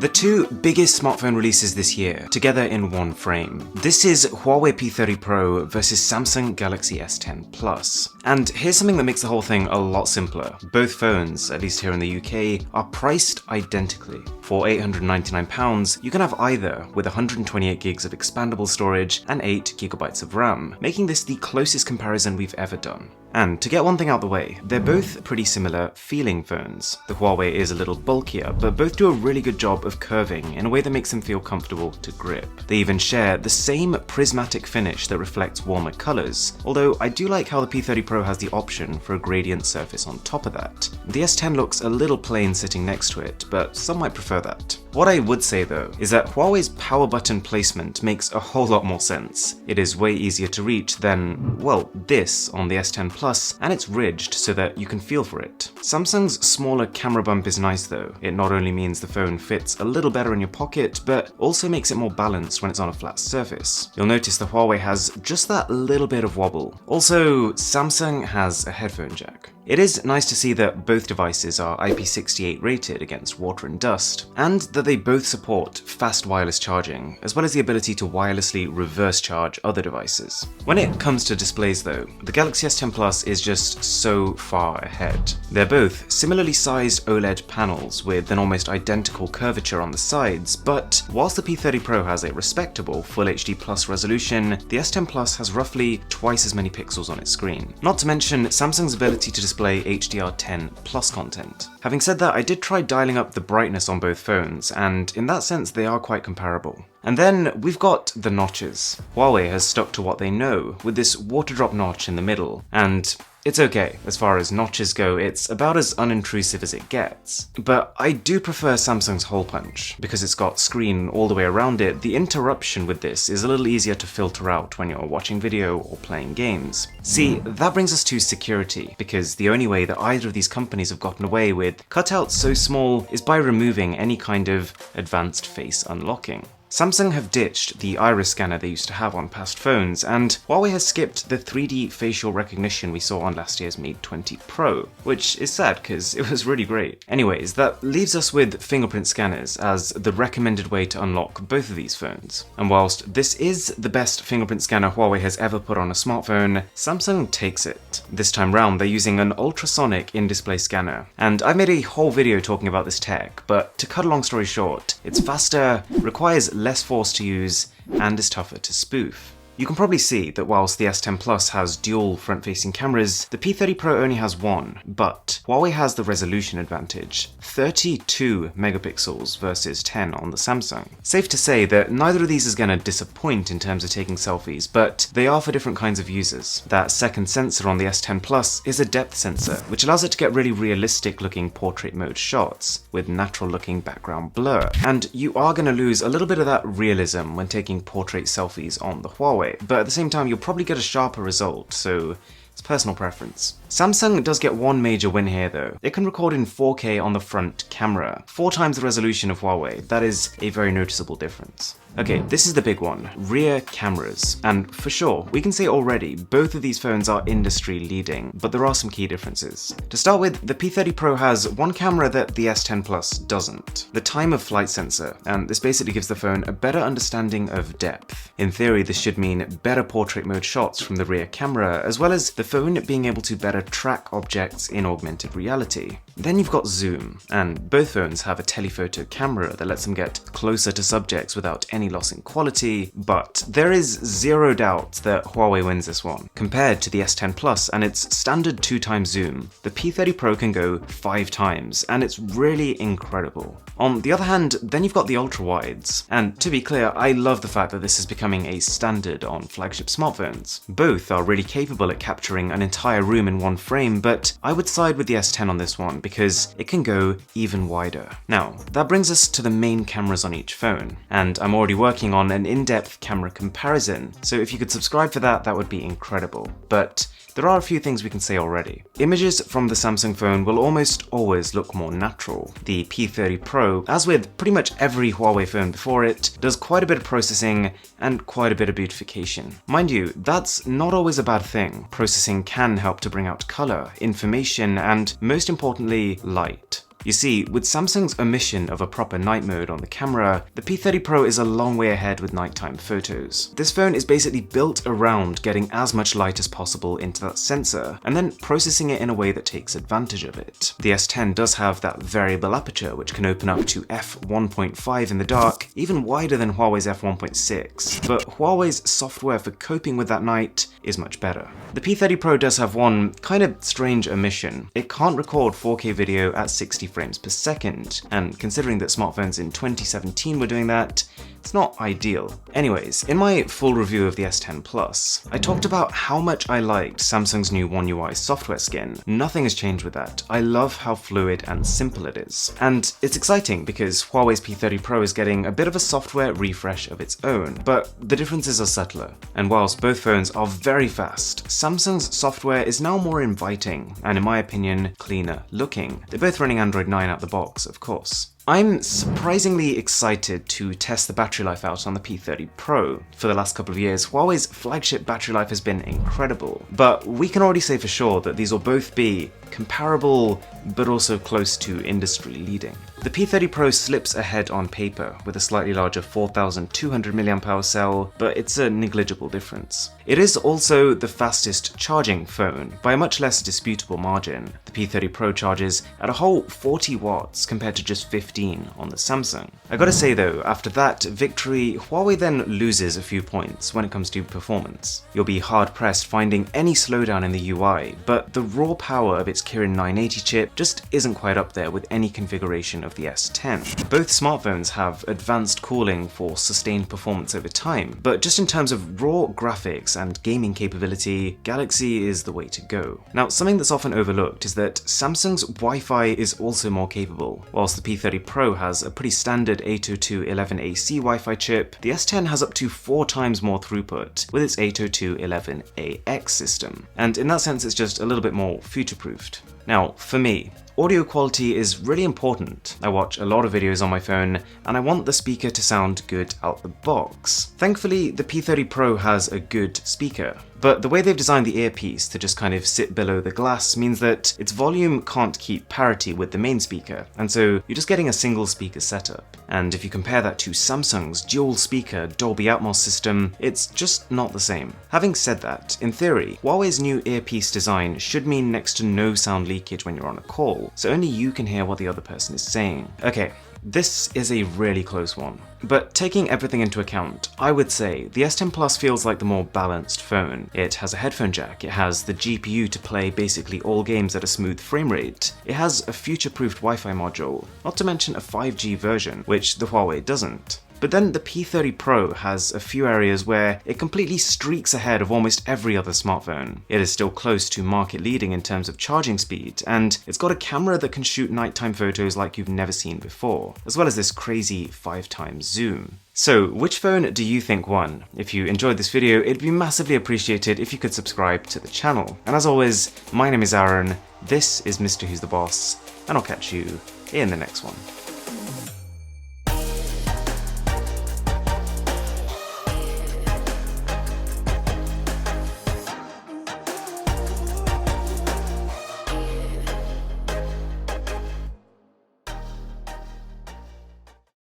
The two biggest smartphone releases this year, together in one frame. This is Huawei P30 Pro versus Samsung Galaxy S10 Plus. And here's something that makes the whole thing a lot simpler. Both phones, at least here in the UK, are priced identically. For £899, you can have either with 128 gigs of expandable storage and 8 GB of RAM, making this the closest comparison we've ever done. And to get one thing out the way, they're both pretty similar feeling phones. The Huawei is a little bulkier, but both do a really good job of curving in a way that makes them feel comfortable to grip. They even share the same prismatic finish that reflects warmer colours, although I do like how the P30 Pro has the option for a gradient surface on top of that. The S10 looks a little plain sitting next to it, but some might prefer that. What I would say though, is that Huawei's power button placement makes a whole lot more sense. It is way easier to reach than, well, this on the S10 Plus, and it's ridged so that you can feel for it. Samsung's smaller camera bump is nice though. It not only means the phone fits a little better in your pocket, but also makes it more balanced when it's on a flat surface. You'll notice the Huawei has just that little bit of wobble. Also, Samsung has a headphone jack. It is nice to see that both devices are IP68 rated against water and dust, and that they both support fast wireless charging, as well as the ability to wirelessly reverse charge other devices. When it comes to displays though, the Galaxy S10 Plus is just so far ahead. They're both similarly sized OLED panels with an almost identical curvature on the sides, but whilst the P30 Pro has a respectable Full HD Plus resolution, the S10 Plus has roughly twice as many pixels on its screen. Not to mention Samsung's ability to display HDR10 Plus content. Having said that, I did try dialing up the brightness on both phones, and in that sense they are quite comparable. And then we've got the notches. Huawei has stuck to what they know, with this water drop notch in the middle, and it's okay. As far as notches go, it's about as unintrusive as it gets. But I do prefer Samsung's hole punch. Because it's got screen all the way around it, the interruption with this is a little easier to filter out when you're watching video or playing games. See, that brings us to security, because the only way that either of these companies have gotten away with cutouts so small is by removing any kind of advanced face unlocking. Samsung have ditched the iris scanner they used to have on past phones, and Huawei has skipped the 3D facial recognition we saw on last year's Mate 20 Pro, which is sad because it was really great. Anyways, that leaves us with fingerprint scanners as the recommended way to unlock both of these phones. And whilst this is the best fingerprint scanner Huawei has ever put on a smartphone, Samsung takes it. This time round, they're using an ultrasonic in-display scanner, and I've made a whole video talking about this tech, but to cut a long story short, it's faster, requires less force to use, and is tougher to spoof. You can probably see that whilst the S10 Plus has dual front-facing cameras, the P30 Pro only has one, but Huawei has the resolution advantage, 32 megapixels versus 10 on the Samsung. Safe to say that neither of these is going to disappoint in terms of taking selfies, but they are for different kinds of users. That second sensor on the S10 Plus is a depth sensor, which allows it to get really realistic-looking portrait mode shots with natural-looking background blur, and you are going to lose a little bit of that realism when taking portrait selfies on the Huawei. But at the same time, you'll probably get a sharper result, so it's personal preference. Samsung does get one major win here though. It can record in 4K on the front camera, 4 times the resolution of Huawei. That is a very noticeable difference. Okay, this is the big one, rear cameras. And for sure, we can say already, both of these phones are industry leading, but there are some key differences. To start with, the P30 Pro has one camera that the S10 Plus doesn't, the time of flight sensor, and this basically gives the phone a better understanding of depth. In theory, this should mean better portrait mode shots from the rear camera, as well as the phone being able to better track objects in augmented reality. Then you've got zoom, and both phones have a telephoto camera that lets them get closer to subjects without any loss in quality, but there is zero doubt that Huawei wins this one. Compared to the S10 Plus and its standard 2x zoom, the P30 Pro can go 5 times, and it's really incredible. On the other hand, then you've got the ultra-wides, and to be clear, I love the fact that this is becoming a standard on flagship smartphones. Both are really capable at capturing an entire room in one frame, but I would side with the S10 on this one because it can go even wider. Now, that brings us to the main cameras on each phone, and I'm already working on an in-depth camera comparison, so if you could subscribe for that, that would be incredible. But there are a few things we can say already. Images from the Samsung phone will almost always look more natural. The P30 Pro, as with pretty much every Huawei phone before it, does quite a bit of processing and quite a bit of beautification. Mind you, that's not always a bad thing. Processing can help to bring out color, information, and most importantly, light. You see, with Samsung's omission of a proper night mode on the camera, the P30 Pro is a long way ahead with nighttime photos. This phone is basically built around getting as much light as possible into that sensor, and then processing it in a way that takes advantage of it. The S10 does have that variable aperture which can open up to f1.5 in the dark, even wider than Huawei's f1.6, but Huawei's software for coping with that night is much better. The P30 Pro does have one kind of strange omission. It can't record 4K video at 60 frames per second, and considering that smartphones in 2017 were doing that, it's not ideal. Anyways, in my full review of the S10 Plus, I talked about how much I liked Samsung's new One UI software skin. Nothing has changed with that. I love how fluid and simple it is. And it's exciting because Huawei's P30 Pro is getting a bit of a software refresh of its own, but the differences are subtler. And whilst both phones are very fast, Samsung's software is now more inviting and, in my opinion, cleaner looking. They're both running Android 9 out the box, of course. I'm surprisingly excited to test the battery life out on the P30 Pro. For the last couple of years, Huawei's flagship battery life has been incredible, but we can already say for sure that these will both be comparable, but also close to industry leading. The P30 Pro slips ahead on paper with a slightly larger 4200 mAh cell, but it's a negligible difference. It is also the fastest charging phone by a much less disputable margin. The P30 Pro charges at a whole 40 watts compared to just 15 on the Samsung. I gotta say though, after that victory, Huawei then loses a few points when it comes to performance. You'll be hard pressed finding any slowdown in the UI, but the raw power of its Kirin 980 chip just isn't quite up there with any configuration of the S10. Both smartphones have advanced cooling for sustained performance over time, but just in terms of raw graphics and gaming capability, Galaxy is the way to go. Now, something that's often overlooked is that Samsung's Wi-Fi is also more capable. Whilst the P30 Pro has a pretty standard 802.11ac Wi-Fi chip, the S10 has up to 4 times more throughput with its 802.11ax system, and in that sense it's just a little bit more future-proofed. Now, for me, audio quality is really important. I watch a lot of videos on my phone, and I want the speaker to sound good out the box. Thankfully, the P30 Pro has a good speaker, but the way they've designed the earpiece to just kind of sit below the glass means that its volume can't keep parity with the main speaker, and so you're just getting a single speaker setup. And if you compare that to Samsung's dual speaker Dolby Atmos system, it's just not the same. Having said that, in theory, Huawei's new earpiece design should mean next to no sound leakage when you're on a call, so only you can hear what the other person is saying. Okay, this is a really close one. But taking everything into account, I would say the S10 Plus feels like the more balanced phone. It has a headphone jack, it has the GPU to play basically all games at a smooth frame rate, it has a future-proofed Wi-Fi module, not to mention a 5G version, which the Huawei doesn't. But then the P30 Pro has a few areas where it completely streaks ahead of almost every other smartphone. It is still close to market leading in terms of charging speed, and it's got a camera that can shoot nighttime photos like you've never seen before, as well as this crazy 5x zoom. So, which phone do you think won? If you enjoyed this video, it'd be massively appreciated if you could subscribe to the channel. And as always, my name is Aaron, this is Mr. Who's the Boss, and I'll catch you in the next one.